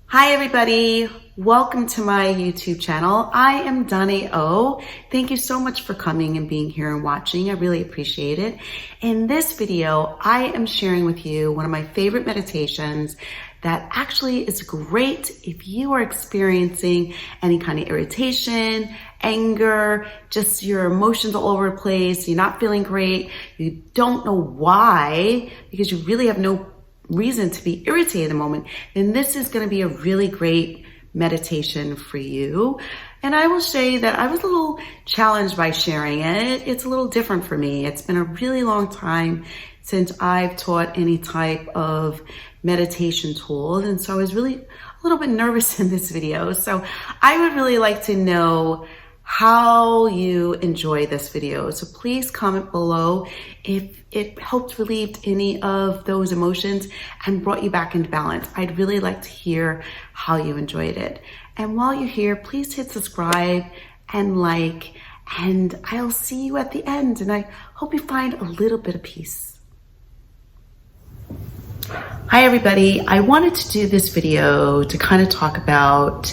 Hi everybody, welcome to my YouTube channel. I am Donna O. Thank you so much for coming and being here and watching. I really appreciate it. In this video, I am sharing with you one of my favorite meditations that actually is great if you are experiencing any kind of irritation, anger, just your emotions all over the place, you're not feeling great, you don't know why, because you really have no reason to be irritated at the moment, then this is going to be a really great meditation for you. And I will say that I was a little challenged by sharing it. It's a little different for me. It's been a really long time since I've taught any type of meditation tools. And so I was really a little bit nervous in this video. So I would really like to know how you enjoy this video. So please comment below if it helped relieve any of those emotions and brought you back into balance. I'd really like to hear how you enjoyed it. And while you're here, please hit subscribe and like, and I'll see you at the end. And I hope you find a little bit of peace. Hi everybody, I wanted to do this video to kind of talk about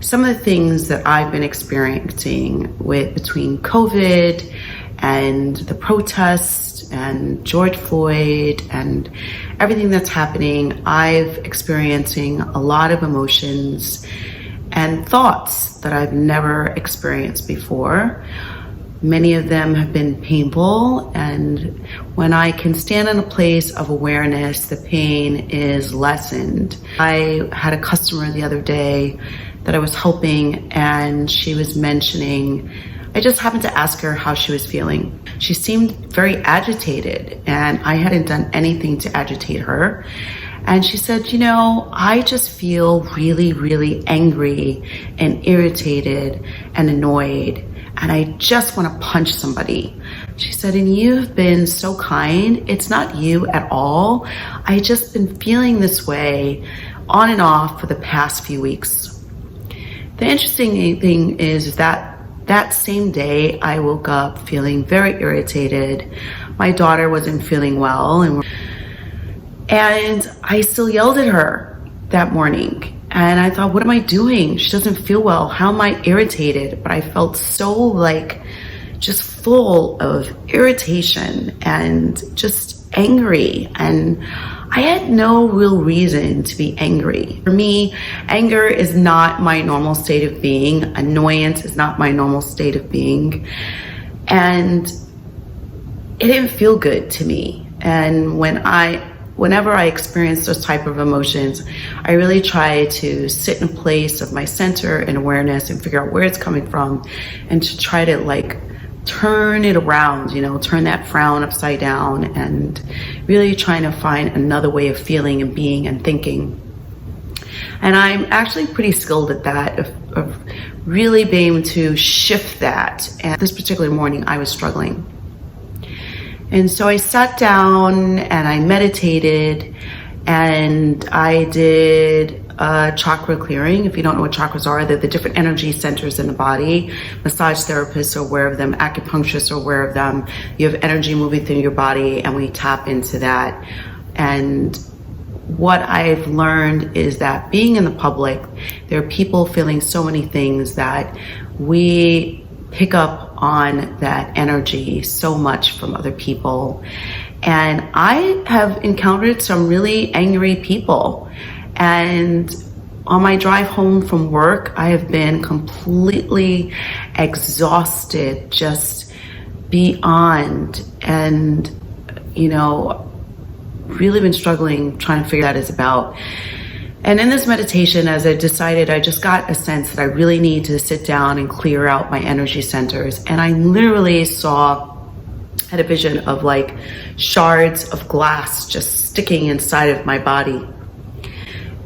some of the things that I've been experiencing between COVID and the protests and George Floyd and everything that's happening. I've experiencing a lot of emotions and thoughts that I've never experienced before. Many of them have been painful, and when I can stand in a place of awareness, the pain is lessened. I had a customer the other day that I was helping, and she was mentioning, I just happened to ask her how she was feeling. She seemed very agitated, and I hadn't done anything to agitate her. And she said, you know, I just feel really, really angry and irritated and annoyed, and I just want to punch somebody. She said, and you've been so kind. It's not you at all. I just been feeling this way on and off for the past few weeks. The interesting thing is that same day I woke up feeling very irritated. My daughter wasn't feeling well, and I still yelled at her that morning. And I thought, what am I doing? She doesn't feel well. How am I irritated? But I felt so just full of irritation and just angry. And I had no real reason to be angry. For me, anger is not my normal state of being. Annoyance is not my normal state of being. And it didn't feel good to me. And whenever I experience those type of emotions, I really try to sit in a place of my center and awareness and figure out where it's coming from, and to try to turn it around, turn that frown upside down, and really trying to find another way of feeling and being and thinking. And I'm actually pretty skilled at that, of really being able to shift that. And this particular morning, I was struggling. And so I sat down and I meditated, and I did a chakra clearing. If you don't know what chakras are, they're the different energy centers in the body. Massage therapists are aware of them. Acupuncturists are aware of them. You have energy moving through your body, and we tap into that. And what I've learned is that being in the public, there are people feeling so many things that we pick up on that energy so much from other people. And I have encountered some really angry people. And on my drive home from work, I have been completely exhausted, just beyond, and, really been struggling trying to figure out what that is about. And in this meditation, as I decided, I just got a sense that I really need to sit down and clear out my energy centers. And I literally had a vision of shards of glass just sticking inside of my body.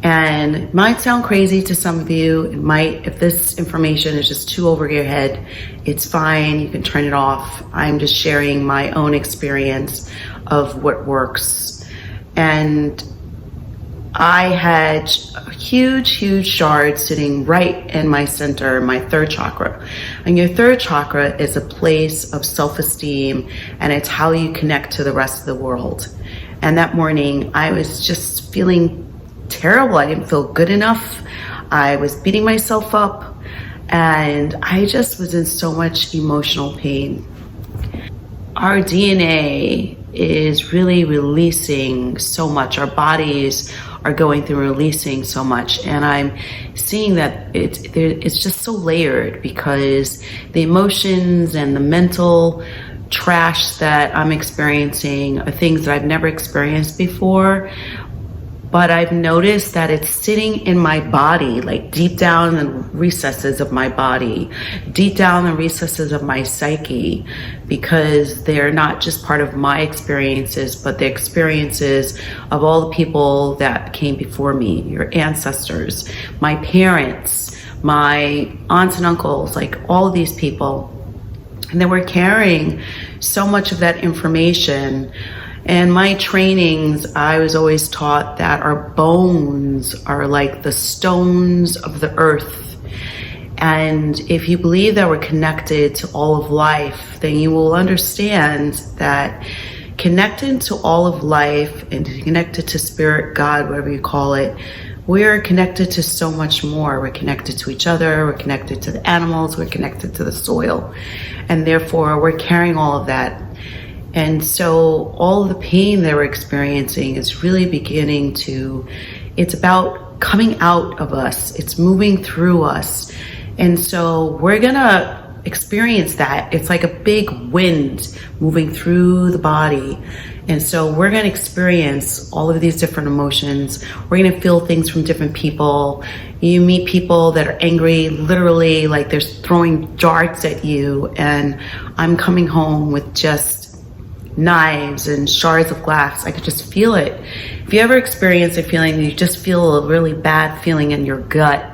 And it might sound crazy to some of you. It might, if this information is just too over your head, it's fine. You can turn it off. I'm just sharing my own experience of what works. And I had a huge shard sitting right in my center, my third chakra. And your third chakra is a place of self-esteem, and it's how you connect to the rest of the world. And that morning, I was just feeling terrible. I didn't feel good enough. I was beating myself up, and I just was in so much emotional pain. Our DNA is really releasing so much. Our bodies are going through releasing so much, and I'm seeing that it's just so layered, because the emotions and the mental trash that I'm experiencing are things that I've never experienced before. But I've noticed that it's sitting in my body, like deep down in the recesses of my body, deep down in the recesses of my psyche, because they're not just part of my experiences, but the experiences of all the people that came before me, your ancestors, my parents, my aunts and uncles, like all of these people. And then we're carrying so much of that information. And my trainings, I was always taught that our bones are like the stones of the earth. And if you believe that we're connected to all of life, then you will understand that connected to all of life and connected to spirit, God, whatever you call it, we're connected to so much more. We're connected to each other. We're connected to the animals. We're connected to the soil. And therefore, we're carrying all of that. And so all the pain that we're experiencing is really beginning to, it's about coming out of us. It's moving through us. And so we're gonna experience that. It's like a big wind moving through the body. And so we're gonna experience all of these different emotions. We're gonna feel things from different people. You meet people that are angry, literally like they're throwing darts at you. And I'm coming home with just knives and shards of glass. I could just feel it. If you ever experience a feeling, you just feel a really bad feeling in your gut,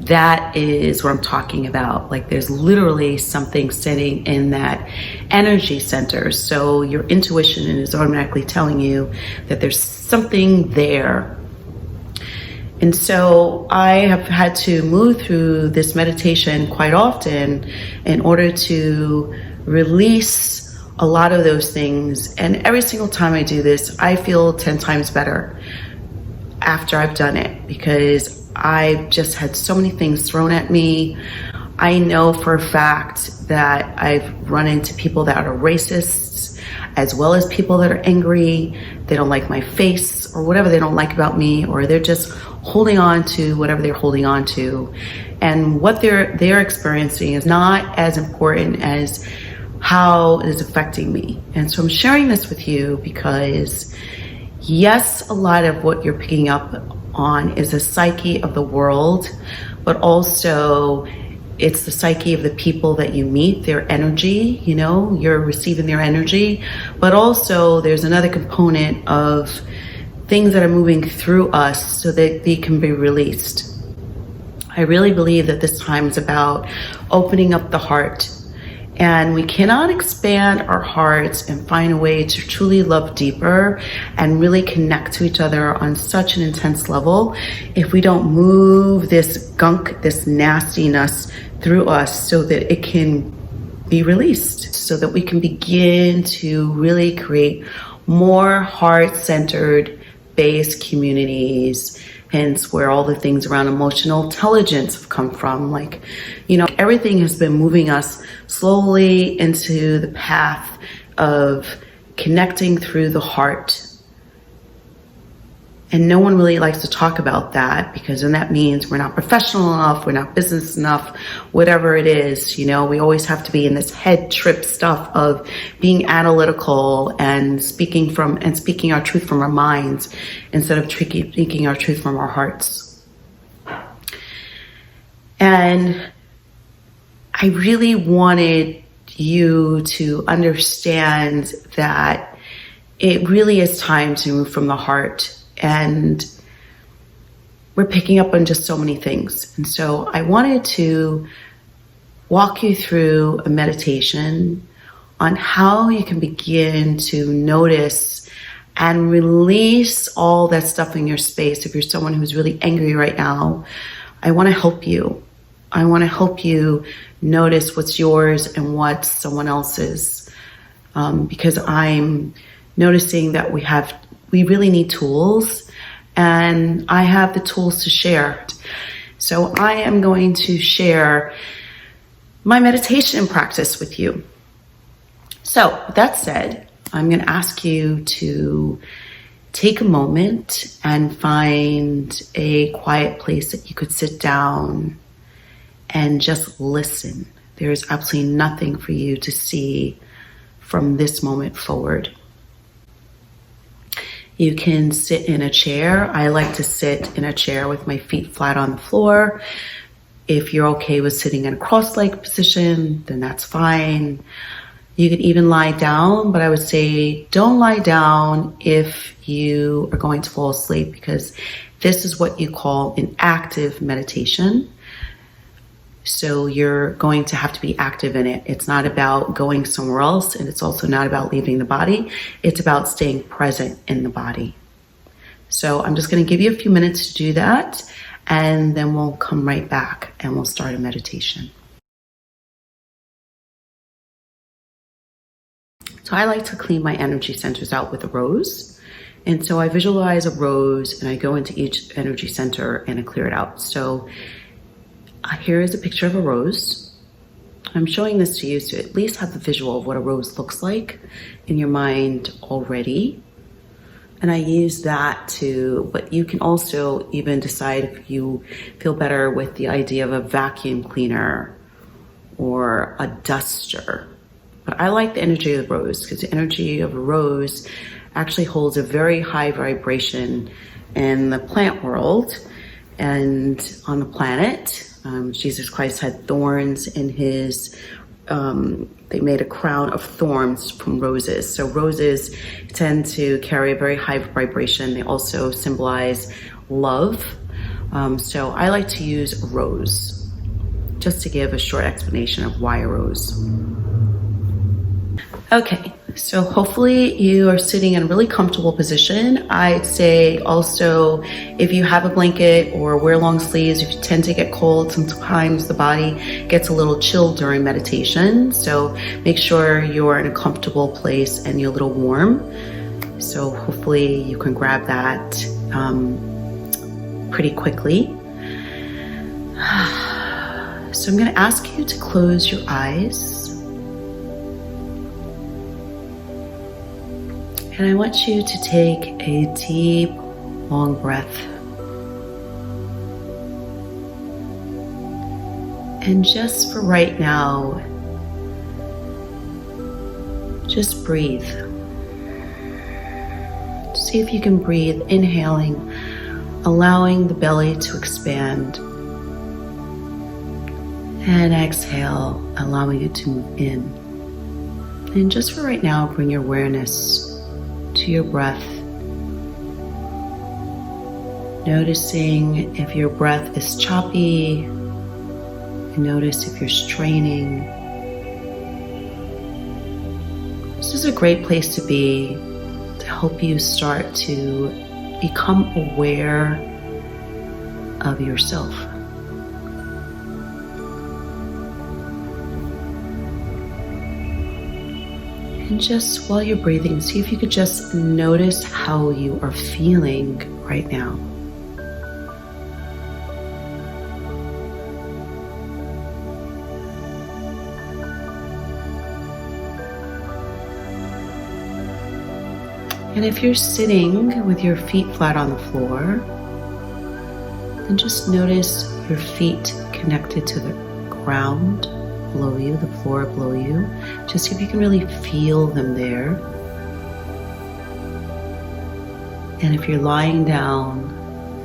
that is what I'm talking about. Like there's literally something sitting in that energy center. So your intuition is automatically telling you that there's something there. And so I have had to move through this meditation quite often in order to release a lot of those things. And every single time I do this, I feel 10 times better after I've done it, because I've just had so many things thrown at me. I know for a fact that I've run into people that are racists, as well as people that are angry. They don't like my face or whatever they don't like about me, or they're just holding on to whatever they're holding on to. And what they're experiencing is not as important as how it is affecting me. And so I'm sharing this with you because yes, a lot of what you're picking up on is the psyche of the world, but also it's the psyche of the people that you meet, their energy, you know, you're receiving their energy, but also there's another component of things that are moving through us so that they can be released. I really believe that this time is about opening up the heart. And we cannot expand our hearts and find a way to truly love deeper and really connect to each other on such an intense level if we don't move this gunk, this nastiness through us so that it can be released, so that we can begin to really create more heart-centered based communities. Hence where all the things around emotional intelligence have come from. Like, you know, everything has been moving us slowly into the path of connecting through the heart. And no one really likes to talk about that, because then that means we're not professional enough, we're not business enough, whatever it is. You know, we always have to be in this head trip stuff of being analytical and speaking our truth from our minds instead of speaking our truth from our hearts. And I really wanted you to understand that it really is time to move from the heart. And we're picking up on just so many things. And so I wanted to walk you through a meditation on how you can begin to notice and release all that stuff in your space. If you're someone who's really angry right now, I want to help you. I want to help you notice what's yours and what's someone else's. Because I'm noticing that we really need tools, and I have the tools to share. So I am going to share my meditation practice with you. So with that said, I'm going to ask you to take a moment and find a quiet place that you could sit down and just listen. There's absolutely nothing for you to see from this moment forward. You can sit in a chair. I like to sit in a chair with my feet flat on the floor. If you're okay with sitting in a cross-legged position, then that's fine. You can even lie down, but I would say don't lie down if you are going to fall asleep, because this is what you call an active meditation. So you're going to have to be active in it. It's not about going somewhere else, and it's also not about leaving the body. It's about staying present in the body. So I'm just going to give you a few minutes to do that, and then we'll come right back and we'll start a meditation. So I like to clean my energy centers out with a rose. And so I visualize a rose and I go into each energy center and I clear it out. So here is a picture of a rose. I'm showing this to you to at least have the visual of what a rose looks like in your mind already. And I use that but you can also even decide if you feel better with the idea of a vacuum cleaner or a duster. But I like the energy of the rose because the energy of a rose actually holds a very high vibration in the plant world and on the planet. Jesus Christ had thorns in his, they made a crown of thorns from roses. So roses tend to carry a very high vibration. They also symbolize love. So I like to use a rose, just to give a short explanation of why a rose. Okay, so hopefully you are sitting in a really comfortable position. I'd say also if you have a blanket or wear long sleeves, if you tend to get cold, sometimes the body gets a little chilled during meditation. So make sure you're in a comfortable place and you're a little warm. So hopefully you can grab that pretty quickly. So I'm going to ask you to close your eyes. And I want you to take a deep, long breath. And just for right now, just breathe. See if you can breathe, inhaling, allowing the belly to expand. And exhale, allowing it to move in. And just for right now, bring your awareness to your breath, noticing if your breath is choppy, and notice if you're straining. This is a great place to be to help you start to become aware of yourself. And just while you're breathing, see if you could just notice how you are feeling right now. And if you're sitting with your feet flat on the floor, then just notice your feet connected to the ground below you, the floor below you. Just see if you can really feel them there. And if you're lying down,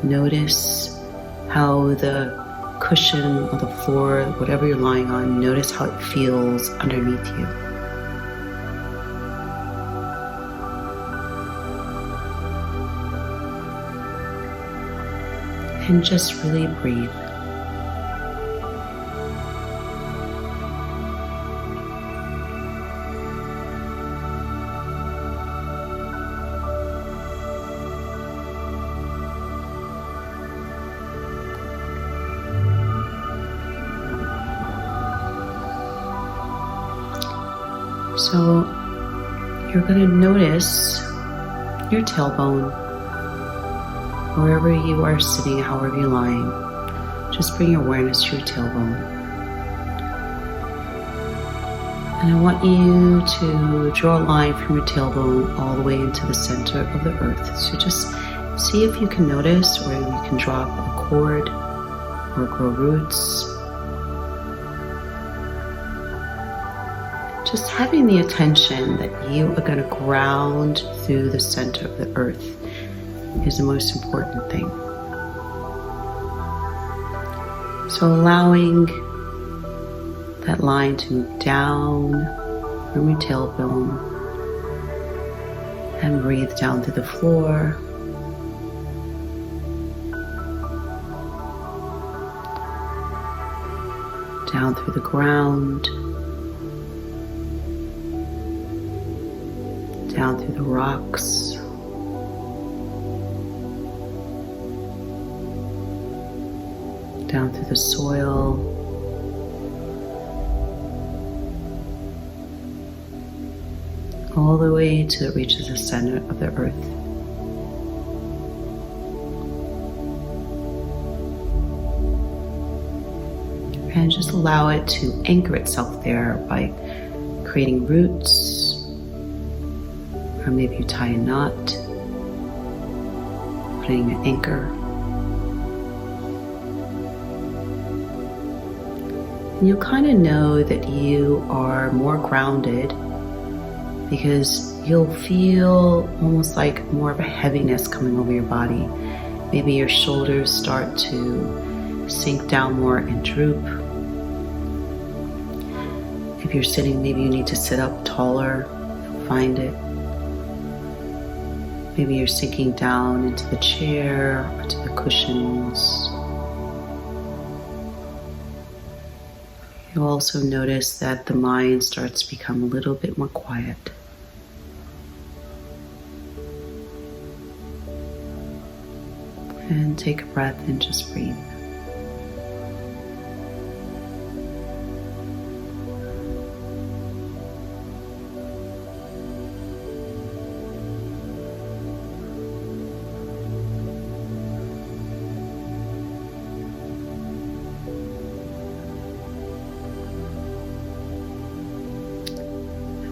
notice how the cushion or the floor, whatever you're lying on, notice how it feels underneath you. And just really breathe. So you're going to notice your tailbone. Wherever you are sitting, however you're lying, just bring your awareness to your tailbone. And I want you to draw a line from your tailbone all the way into the center of the earth. So just see if you can notice, or you can drop a cord or grow roots. Just having the attention that you are going to ground through the center of the earth is the most important thing. So allowing that line to move down from your tailbone and breathe down to the floor. Down through the ground, down through the rocks, down through the soil, all the way till it reaches the center of the earth. And just allow it to anchor itself there by creating roots, or maybe you tie a knot, putting an anchor. And you'll kind of know that you are more grounded because you'll feel almost like more of a heaviness coming over your body. Maybe your shoulders start to sink down more and droop. If you're sitting, maybe you need to sit up taller, find it. Maybe you're sinking down into the chair or to the cushions. You'll also notice that the mind starts to become a little bit more quiet. And take a breath and just breathe.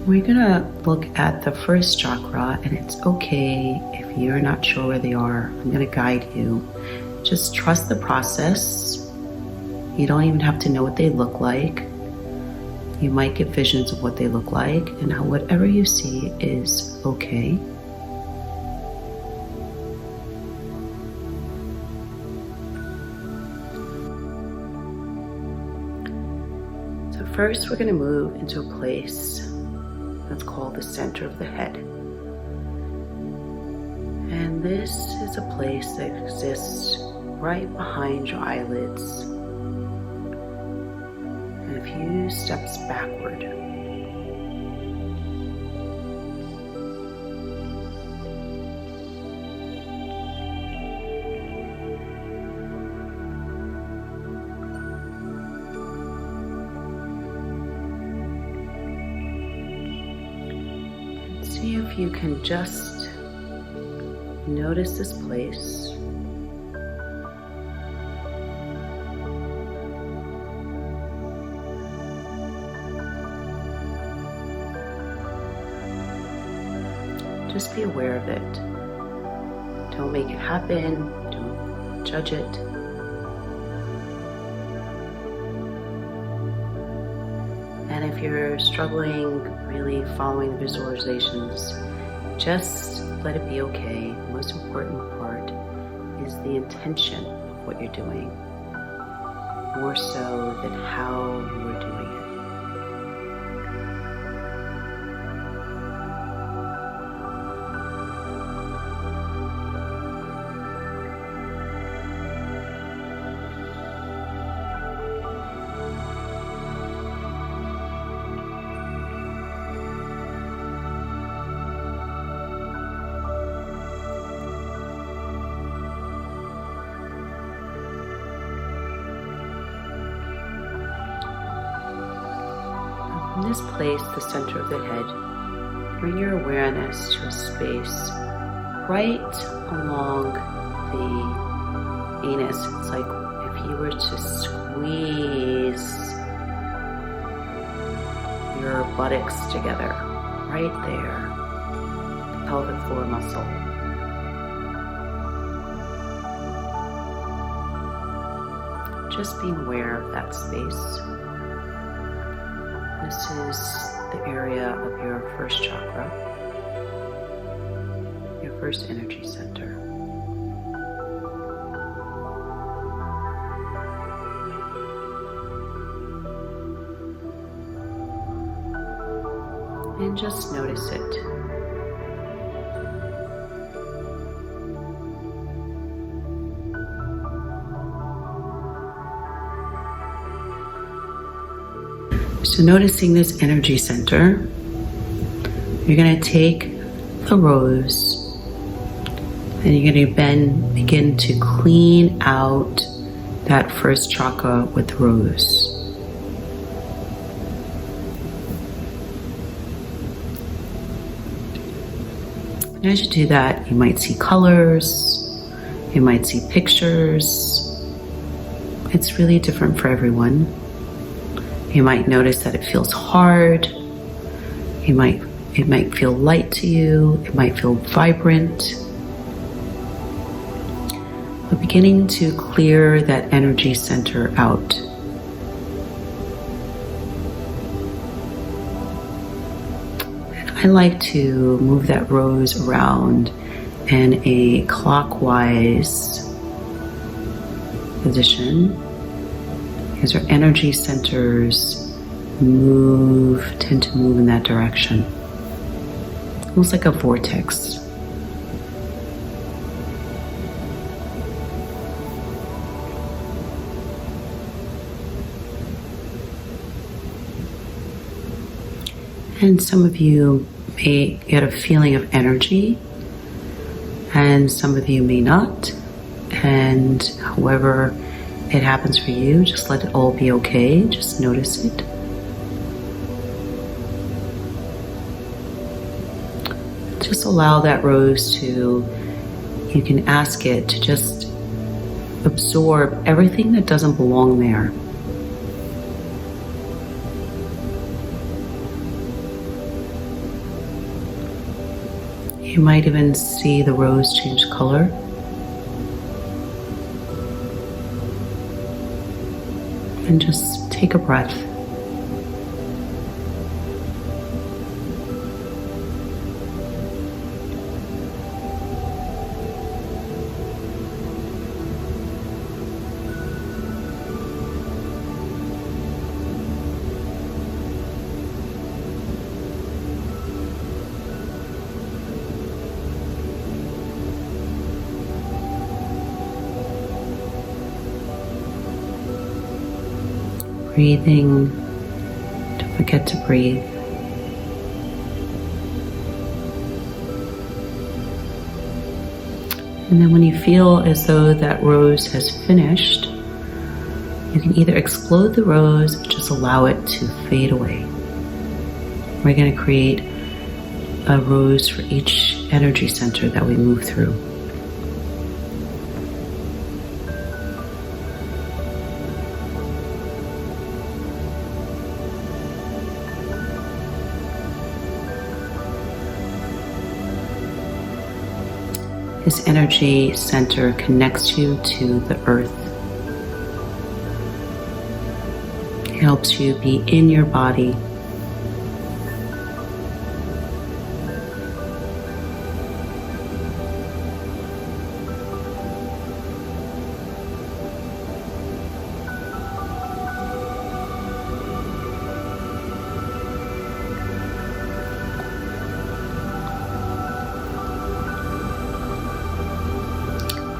We're gonna look at the first chakra, and it's okay if you're not sure where they are. I'm gonna guide you. Just trust the process. You don't even have to know what they look like. You might get visions of what they look like, and whatever you see is okay. So first we're gonna move into a place that's called the center of the head. And this is a place that exists right behind your eyelids and a few steps backward. See if you can just notice this place. Just be aware of it. Don't make it happen. Don't judge it. And if you're struggling really following the visualizations, just let it be okay. The most important part is the intention of what you're doing, more so than how you are doing it. In this place, the center of the head, bring your awareness to a space right along the anus. It's like if you were to squeeze your buttocks together, right there, the pelvic floor muscle. Just being aware of that space. This is the area of your first chakra, your first energy center. And just notice it. So noticing this energy center, you're going to take the rose and you're going to then begin to clean out that first chakra with the rose. And as you do that, you might see colors, you might see pictures. It's really different for everyone. You might notice that it feels hard. It might feel light to you. It might feel vibrant. We're beginning to clear that energy center out. And I like to move that rose around in a clockwise position. As our energy centers tend to move in that direction. Almost like a vortex. And some of you may get a feeling of energy, and some of you may not. And however it happens for you, just let it all be okay. Just notice it. Just allow that rose to, you can ask it to just absorb everything that doesn't belong there. You might even see the rose change color. And just take a breath. Breathing, don't forget to breathe. And then when you feel as though that rose has finished, you can either explode the rose or just allow it to fade away. We're going to create a rose for each energy center that we move through. This energy center connects you to the earth. It helps you be in your body.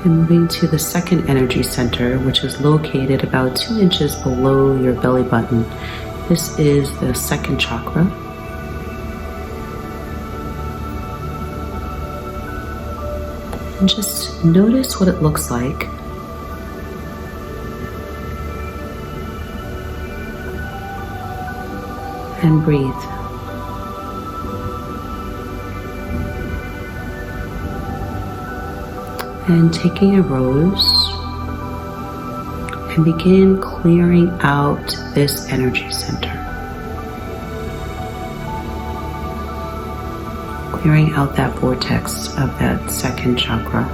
And moving to the second energy center, which is located about 2 inches below your belly button. This is the second chakra. And just notice what it looks like. And breathe. And taking a rose and begin clearing out this energy center. Clearing out that vortex of that second chakra.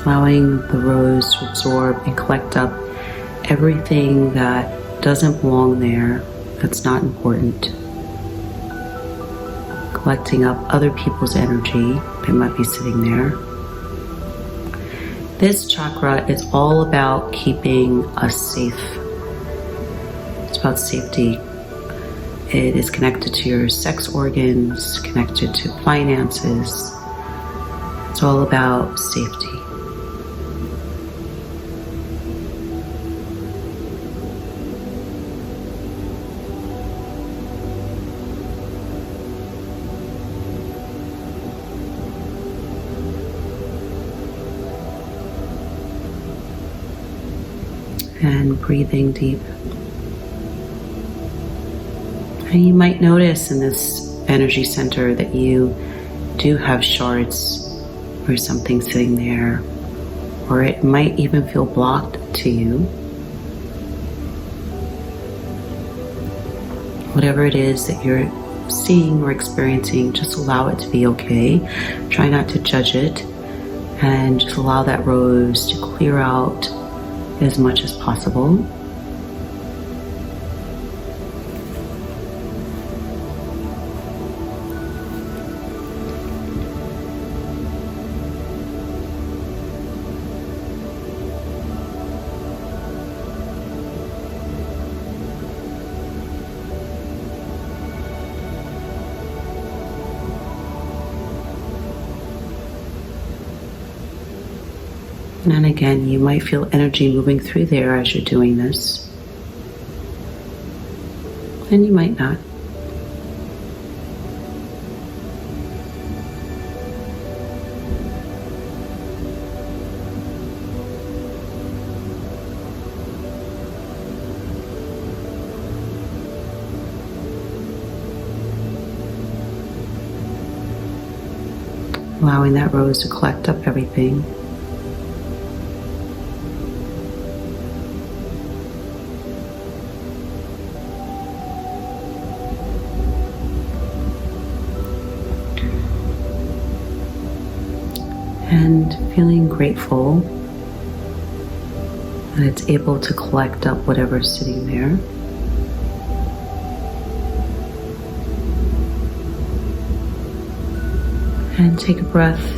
Allowing the rose to absorb and collect up everything that doesn't belong there, that's not important. Collecting up other people's energy that might be sitting there. This chakra is all about keeping us safe. It's about safety. It is connected to your sex organs, connected to finances. It's all about safety. And breathing deep. And you might notice in this energy center that you do have shards or something sitting there, or it might even feel blocked to you. Whatever it is that you're seeing or experiencing, just allow it to be okay. Try not to judge it, and just allow that rose to clear out as much as possible. And again, you might feel energy moving through there as you're doing this. And you might not. Allowing that rose to collect up everything. And feeling grateful that it's able to collect up whatever's sitting there. And take a breath.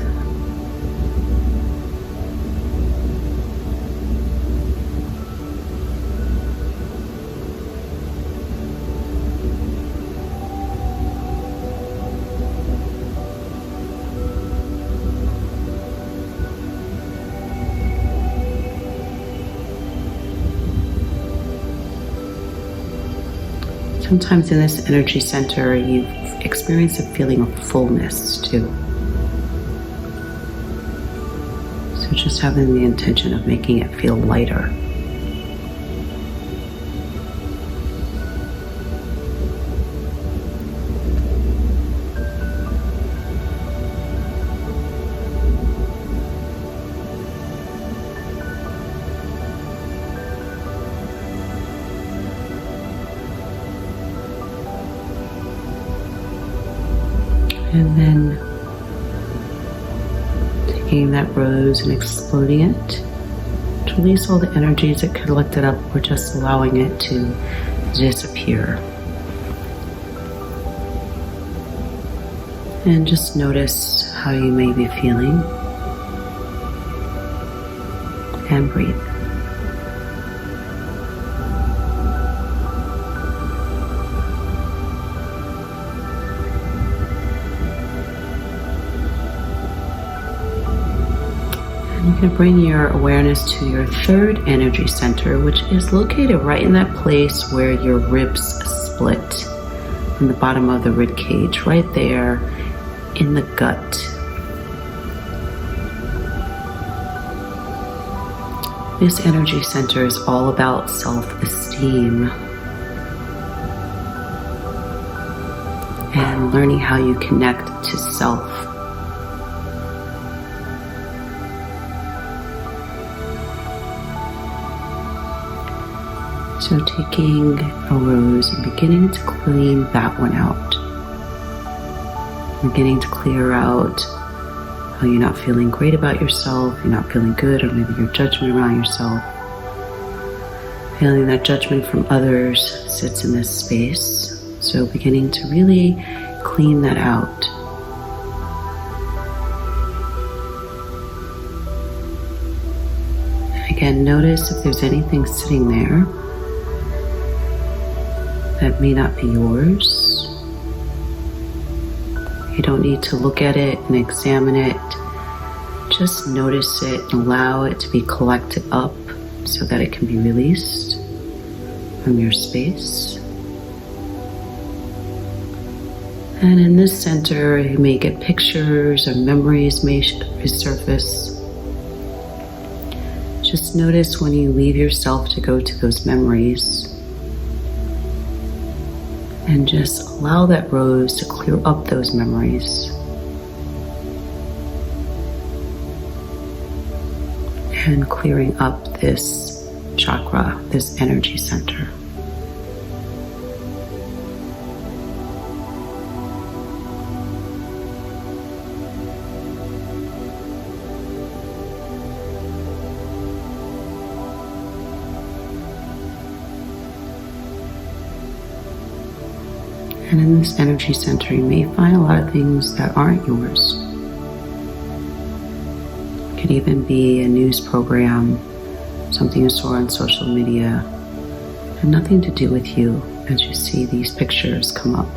Sometimes in this energy center, you experience a feeling of fullness too. So just having the intention of making it feel lighter. And then taking that rose and exploding it to release all the energies that collected up, or just allowing it to disappear. And just notice how you may be feeling. And breathe. You can bring your awareness to your third energy center, which is located right in that place where your ribs split, in the bottom of the rib cage, right there in the gut. This energy center is all about self-esteem. learning how you connect to self. So taking a rose and beginning to clean that one out. Beginning to clear out how you're not feeling great about yourself, you're not feeling good, or maybe your judgment around yourself. Feeling that judgment from others sits in this space. So beginning to really clean that out. And again, notice if there's anything sitting there that may not be yours. You don't need to look at it and examine it. Just notice it and allow it to be collected up so that it can be released from your space. And in this center, you may get pictures or memories may resurface. Just notice when you leave yourself to go to those memories. And just allow that rose to clear up those memories. And clearing up this chakra, this energy center. And in this energy center, you may find a lot of things that aren't yours. It could even be a news program, something you saw on social media, and nothing to do with you as you see these pictures come up.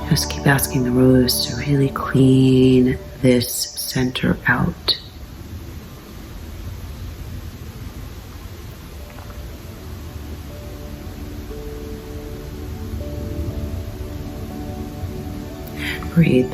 Just keep asking the rose to really clean this center out. Breathe.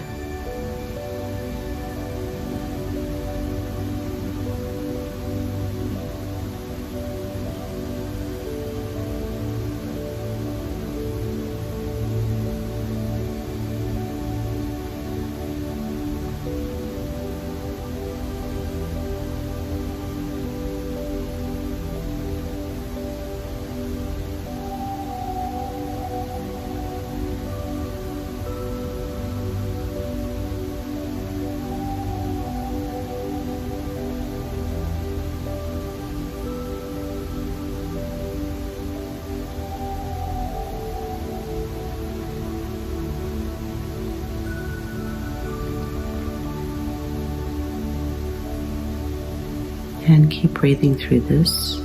And keep breathing through this.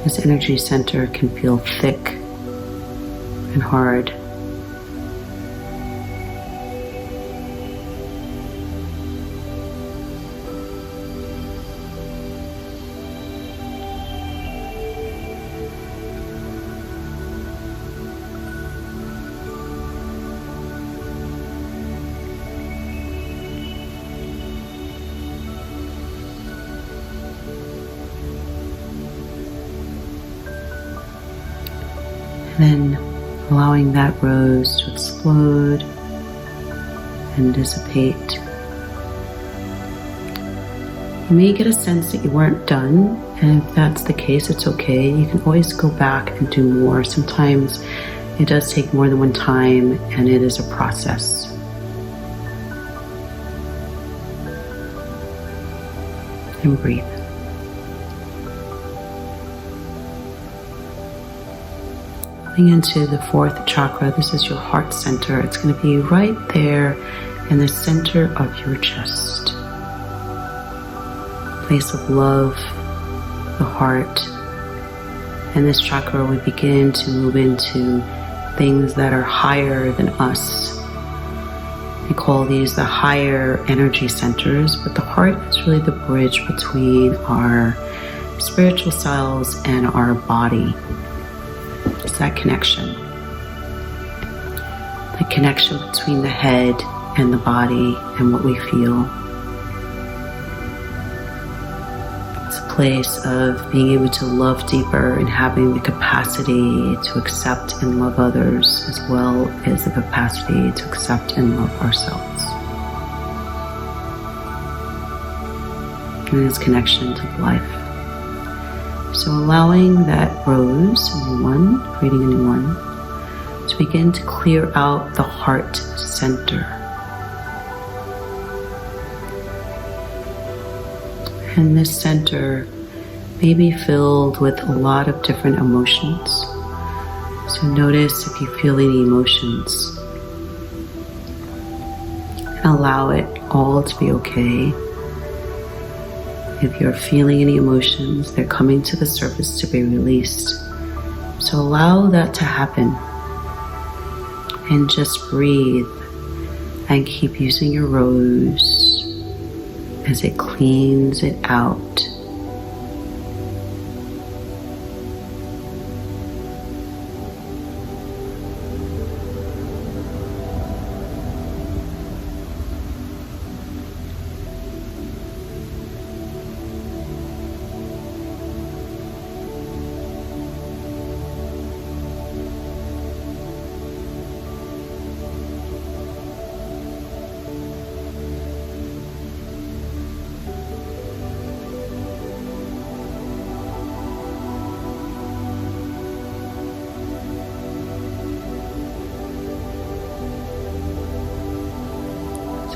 This energy center can feel thick and hard. And then allowing that rose to explode and dissipate. You may get a sense that you weren't done, and if that's the case, it's okay. You can always go back and do more. Sometimes it does take more than one time, and it is a process. And breathe. Moving into the fourth chakra, this is your heart center. It's going to be right there in the center of your chest. Place of love, the heart. And this chakra we begin to move into things that are higher than us. We call these the higher energy centers, but the heart is really the bridge between our spiritual selves and our body. It's that connection. The connection between the head and the body and what we feel. It's a place of being able to love deeper and having the capacity to accept and love others, as well as the capacity to accept and love ourselves. And this connection to life. So allowing that rose, a new one, creating a new one, to begin to clear out the heart center. And this center may be filled with a lot of different emotions. So notice if you feel any emotions. And allow it all to be okay. If you're feeling any emotions, they're coming to the surface to be released. So allow that to happen. And just breathe and keep using your rose as it cleans it out.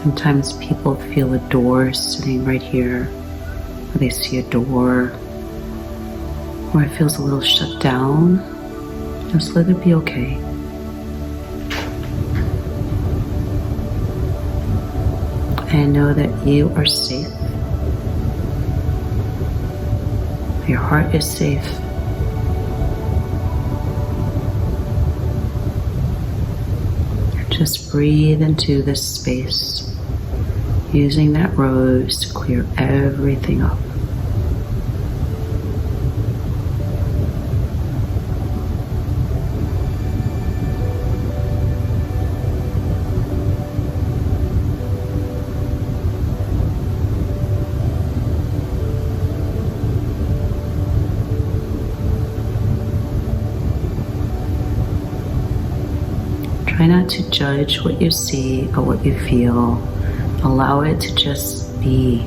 Sometimes people feel a door sitting right here, or they see a door, or it feels a little shut down. Just let it be okay. And know that you are safe. Your heart is safe. Just breathe into this space, using that rose to clear everything up. Try not to judge what you see or what you feel. Allow it to just be.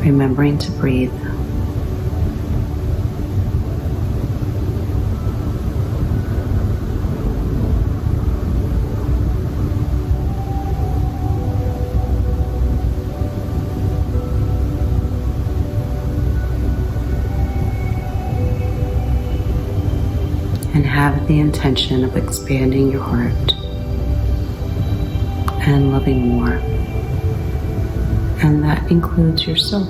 Remembering to breathe. And have the intention of expanding your heart and loving more. And that includes yourself.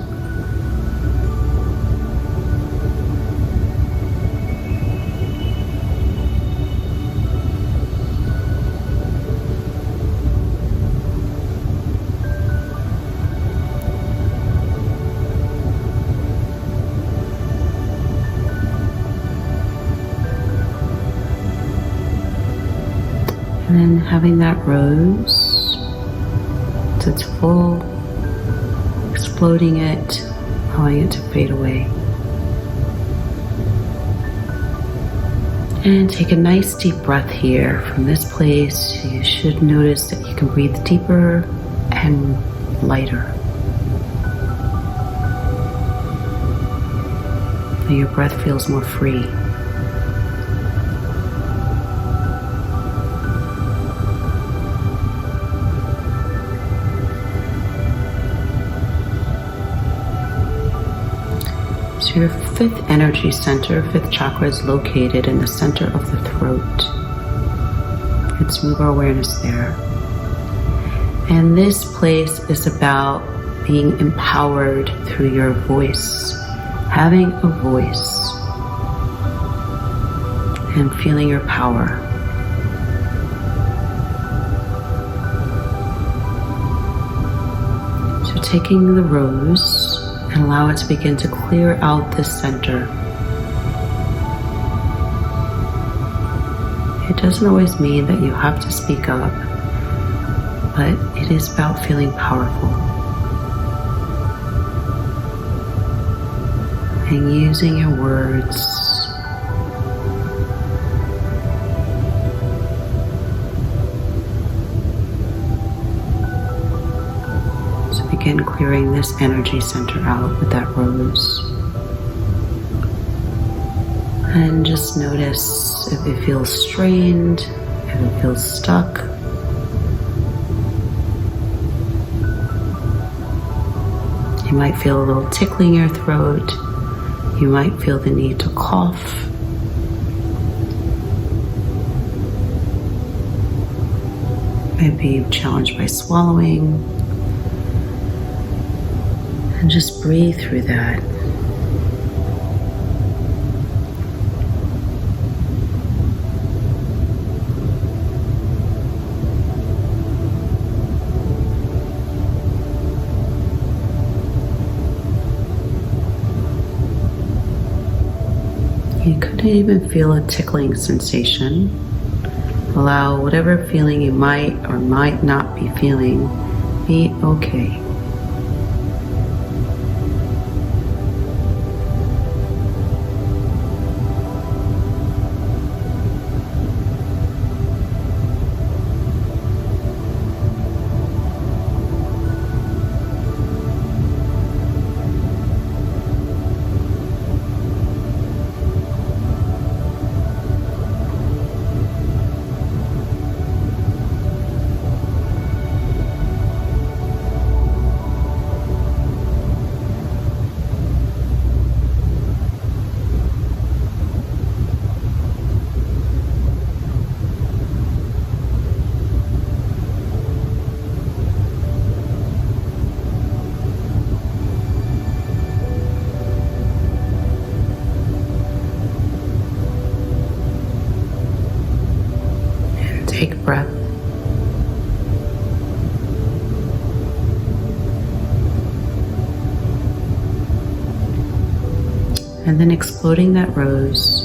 And then having that rose to its full, exploding it, allowing it to fade away. And take a nice deep breath here. From this place, you should notice that you can breathe deeper and lighter. And your breath feels more free. So your fifth energy center, fifth chakra, is located in the center of the throat. Let's move our awareness there. And this place is about being empowered through your voice, having a voice, and feeling your power. taking the rose and allow it to begin to clear out this center. It doesn't always mean that you have to speak up, but it is about feeling powerful and using your words to begin clearing this energy center out with that rose. And just notice if it feels strained, if it feels stuck. You might feel a little tickling in your throat. You might feel the need to cough. Maybe challenged by swallowing. And just breathe through that. You could even feel a tickling sensation. Allow whatever feeling you might or might not be feeling be okay. Take a breath. And then exploding that rose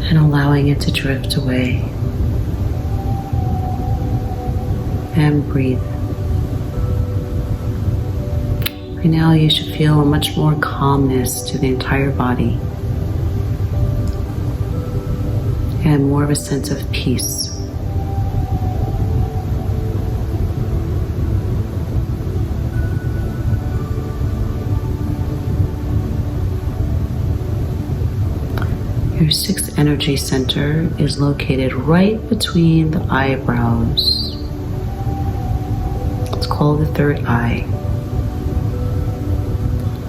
and allowing it to drift away. And breathe. Right now you should feel a much more calmness to the entire body. And more of a sense of peace. Your sixth energy center is located right between the eyebrows. It's called the third eye.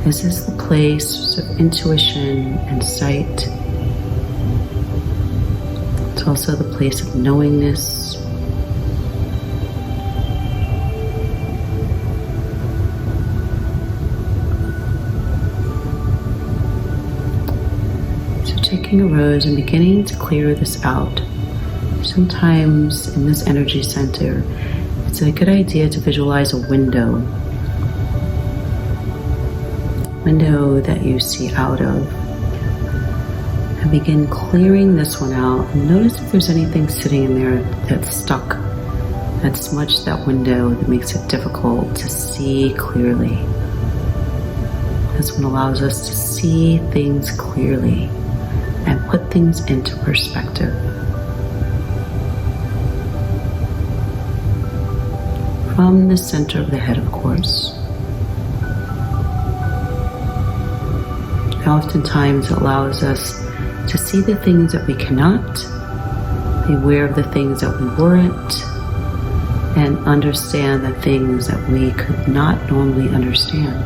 This is the place of intuition and sight. It's also the place of knowingness. So taking a rose and beginning to clear this out. Sometimes in this energy center, it's a good idea to visualize a window. Window that you see out of. And begin clearing this one out. And notice if there's anything sitting in there that's stuck, that smudged that window, that makes it difficult to see clearly. This one allows us to see things clearly and put things into perspective. From the center of the head, of course. Oftentimes it allows us to see the things that we cannot, be aware of the things that we weren't, and understand the things that we could not normally understand.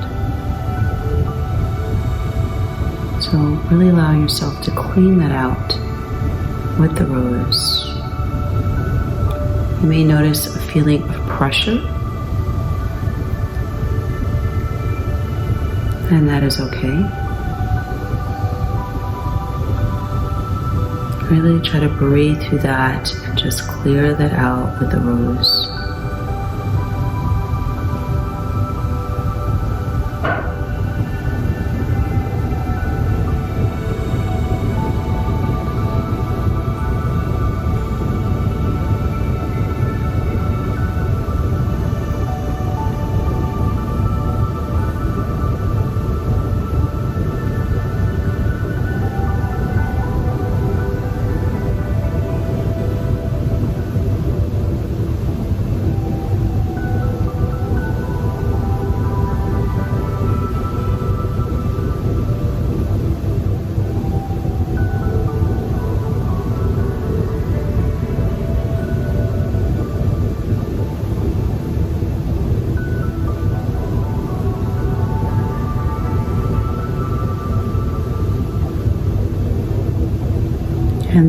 So really allow yourself to clean that out with the rose. You may notice a feeling of pressure, and that is okay. Really try to breathe through that and just clear that out with the rose.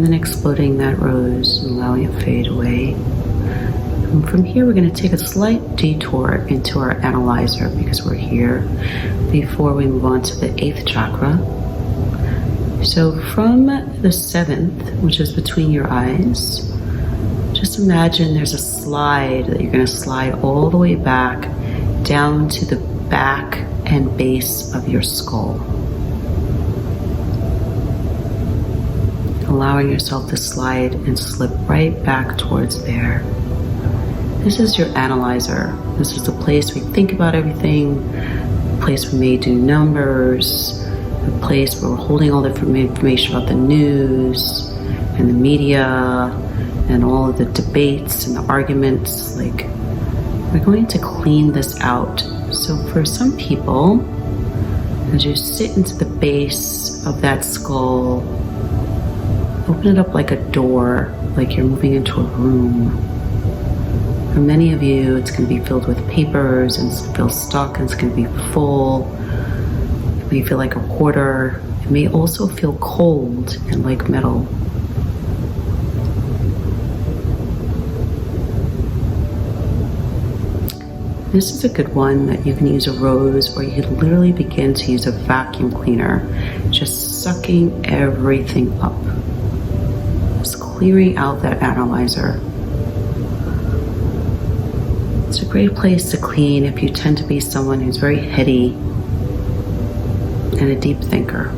then exploding that rose and allowing it to fade away. And from here, we're going to take a slight detour into our analyzer because we're here before we move on to the 8th chakra. So from the 7th, which is between your eyes, just imagine there's a slide that you're going to slide all the way back down to the back and base of your skull. Allowing yourself to slide and slip right back towards there. This is your analyzer. This is the place we think about everything, the place we may do numbers, the place where we're holding all the information about the news and the media and all of the debates and the arguments. Like, we're going to clean this out. So for some people, as you sit into the base of that skull, open it up like a door, like you're moving into a room. For many of you, it's going to be filled with papers and it's feel stuck and it's going to be full. It may feel like a hoarder. It may also feel cold and like metal. This is a good one that you can use a rose, or you can literally begin to use a vacuum cleaner, just sucking everything up. Just clearing out that analyzer. It's a great place to clean if you tend to be someone who's very heady and a deep thinker.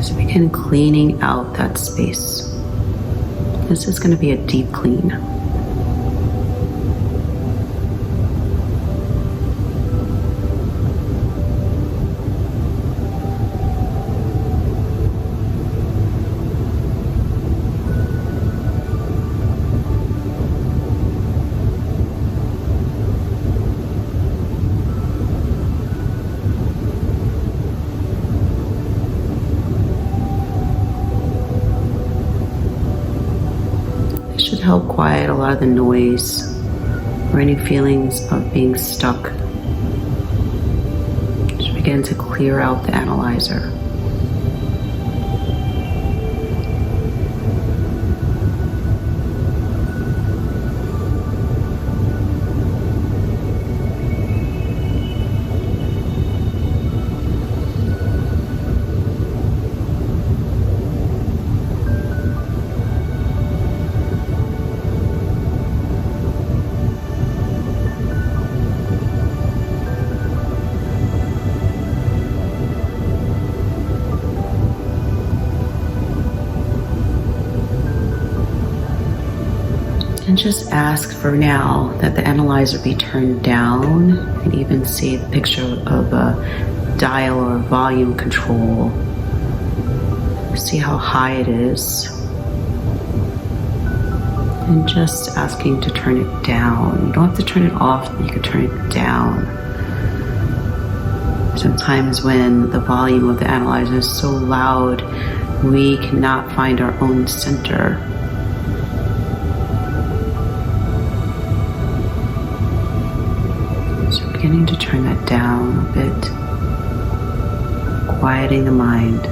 So begin cleaning out that space. This is going to be a deep clean. Help quiet a lot of the noise or any feelings of being stuck. Just begin to clear out the analyzer. And just ask for now that the analyzer be turned down. You can even see the picture of a dial or volume control. See how high it is. And just asking to turn it down. You don't have to turn it off, but you can turn it down. Sometimes when the volume of the analyzer is so loud, we cannot find our own center. Beginning to turn that down a bit, quieting the mind.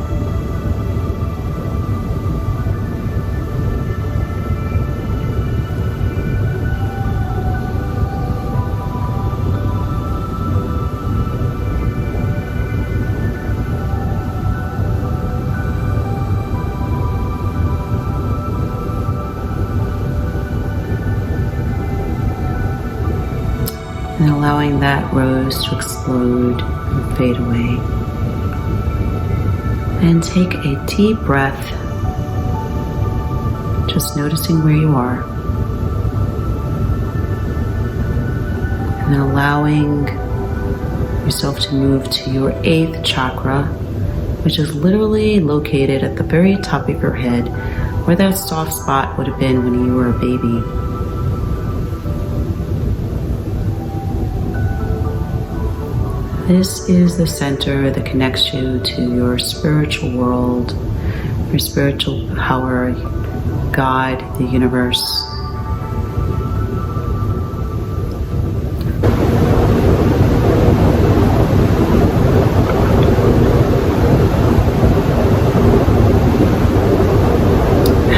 And allowing that rose to explode and fade away. And take a deep breath, just noticing where you are. And then allowing yourself to move to your 8th chakra, which is literally located at the very top of your head, where that soft spot would have been when you were a baby. This is the center that connects you to your spiritual world, your spiritual power, God, the universe.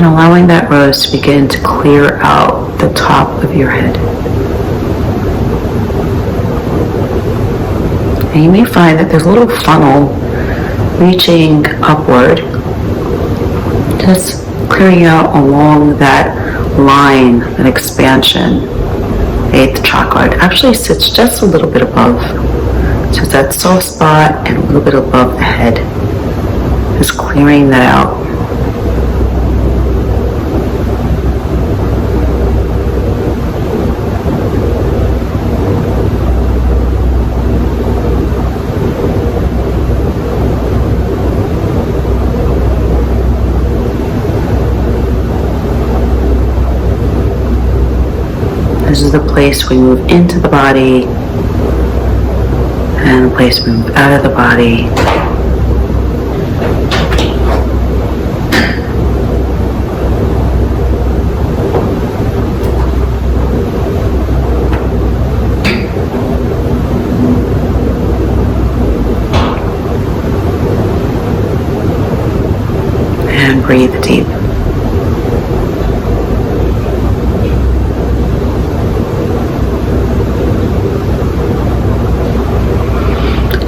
And allowing that rose to begin to clear out the top of your head. And you may find that there's a little funnel reaching upward, just clearing out along that line, that expansion. 8th chakra. It actually sits just a little bit above. So it's that soft spot and a little bit above the head. Just clearing that out. This is the place we move into the body and the place we move out of the body. And breathe deep.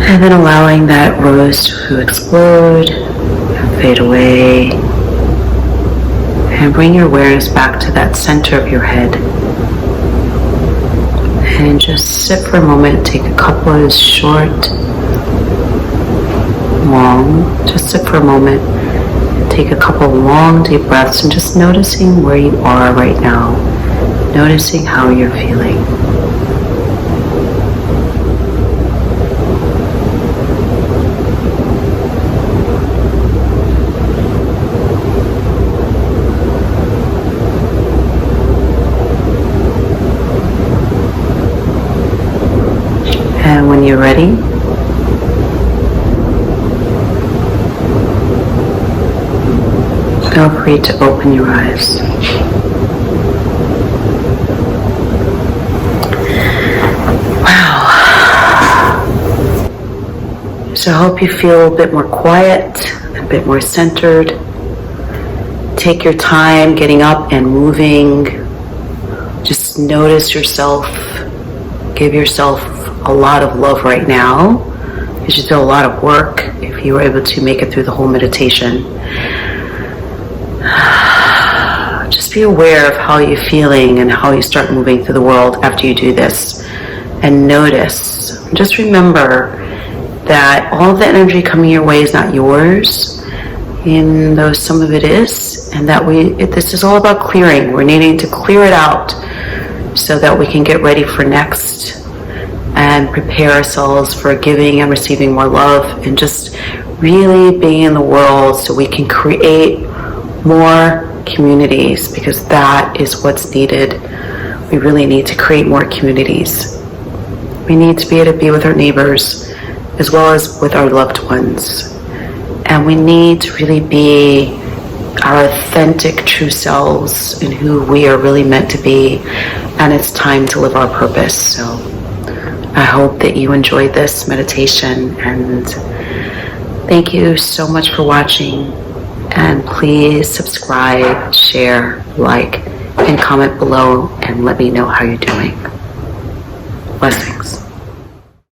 And then allowing that rose to explode and fade away. And bring your awareness back to that center of your head. And just sit for a moment, take a couple of short, long, just sit for a moment, take a couple of long deep breaths and just noticing where you are right now, noticing how you're feeling. And when you're ready, feel free to open your eyes. Wow. So I hope you feel a bit more quiet, a bit more centered. Take your time getting up and moving. Just notice yourself. Give yourself a lot of love right now, because you do a lot of work if you were able to make it through the whole meditation. Just be aware of how you're feeling and how you start moving through the world after you do this. And notice, just remember that all of the energy coming your way is not yours, even though some of it is, and that this is all about clearing. We're needing to clear it out so that we can get ready for next and prepare ourselves for giving and receiving more love and just really being in the world so we can create more communities, because that is what's needed. We really need to create more communities. We need to be able to be with our neighbors as well as with our loved ones. And we need to really be our authentic true selves and who we are really meant to be. And it's time to live our purpose. So I hope that you enjoyed this meditation, and thank you so much for watching. And please subscribe, share, like, and comment below and let me know how you're doing. Blessings.